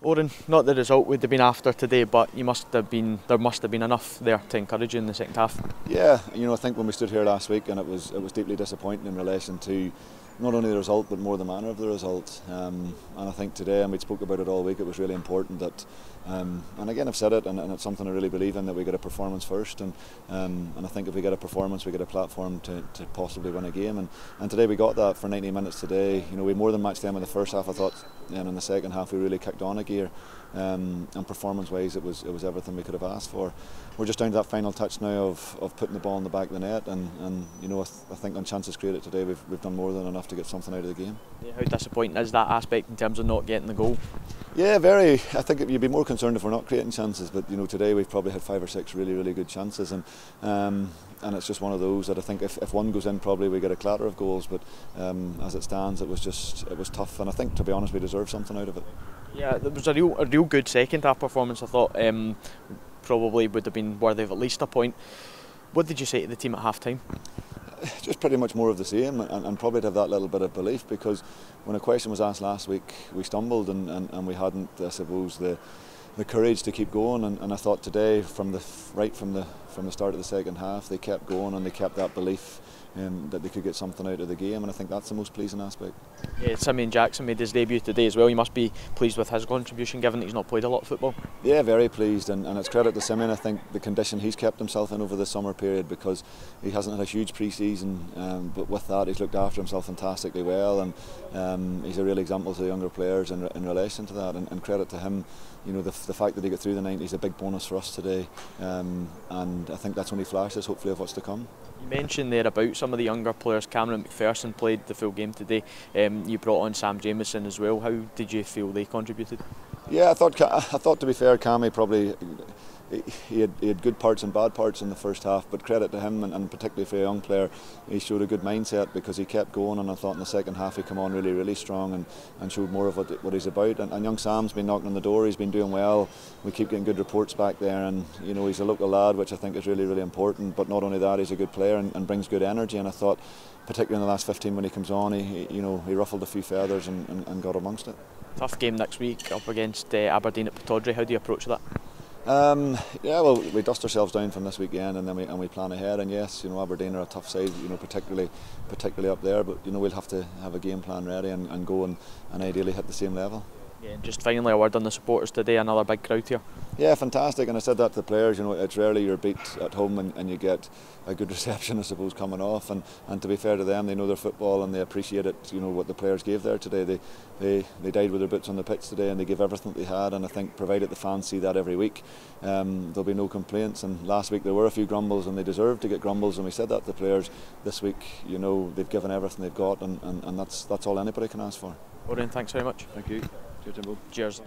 Oran, not the result we'd have been after today, but there must have been enough there to encourage you in the second half. Yeah, I think when we stood here last week, and it was deeply disappointing in relation to not only the result but more the manner of the result. And I think today, and we spoke about it all week, it was really important that, and again I've said it, and it's something I really believe in, that we get a performance first, and I think if we get a performance, we get a platform to possibly win a game, and today we got that for 90 minutes today. We more than matched them in the first half, I thought, and in the second half we really kicked on a gear, and performance-wise it was everything we could have asked for. We're just down to that final touch now of putting the ball in the back of the net, and I think on chances created today we've done more than enough to get something out of the game. Yeah, how disappointing is that aspect in terms of not getting the goal? Yeah, very. I think you'd be more concerned if we're not creating chances, but today we've probably had 5 or 6 really good chances, and it's just one of those that I think if one goes in, probably we get a clatter of goals, but as it stands, it was tough, and I think, to be honest, we deserve something out of it. Yeah, there was a real good second half performance. I thought probably would have been worthy of at least a point. What did you say to the team at half time? Just pretty much more of the same, and probably to have that little bit of belief, because when a question was asked last week we stumbled and we hadn't, I suppose, the courage to keep going, and I thought today from the start of the second half they kept going and they kept that belief that they could get something out of the game, and I think that's the most pleasing aspect. Yeah, Simeon Jackson made his debut today as well. You must be pleased with his contribution, given that he's not played a lot of football. Yeah, very pleased, and it's credit to Simeon. I think the condition he's kept himself in over the summer period, because he hasn't had a huge pre-season, but with that he's looked after himself fantastically well, and he's a real example to the younger players in relation to that, and credit to him. The fact that he got through the 90s is a big bonus for us today, and I think that's only flashes, hopefully, of what's to come. You mentioned there about some of the younger players. Cameron McPherson played the full game today. You brought on Sam Jamieson as well. How did you feel they contributed? Yeah, I thought to be fair, Cammy probably he had good parts and bad parts in the first half, but credit to him, and particularly for a young player, he showed a good mindset because he kept going, and I thought in the second half he came on really strong and showed more of what he's about. And young Sam's been knocking on the door. He's been doing well. We keep getting good reports back there, and he's a local lad, which I think is really important. But not only that, he's a good player and brings good energy. And I thought, particularly in the last 15 when he comes on, he ruffled a few feathers and got amongst it. Tough game next week up against Aberdeen at Pittodrie. How do you approach that? Yeah, well, we dust ourselves down from this weekend, and then we plan ahead. And yes, Aberdeen are a tough side, particularly up there. But we'll have to have a game plan ready and go and ideally hit the same level. Yeah, and just finally a word on the supporters today. Another big crowd here. Yeah, fantastic. And I said that to the players. It's rarely you're beat at home and you get a good reception, I suppose, coming off. And to be fair to them, they know their football and they appreciate it. What the players gave there today. They died with their boots on the pitch today, and they gave everything that they had. And I think, provided the fans see that every week, there'll be no complaints. And last week there were a few grumbles, and they deserved to get grumbles. And we said that to the players. This week, they've given everything they've got, and that's all anybody can ask for. Oran, thanks very much. Thank you. Cheers, Timbo. Cheers.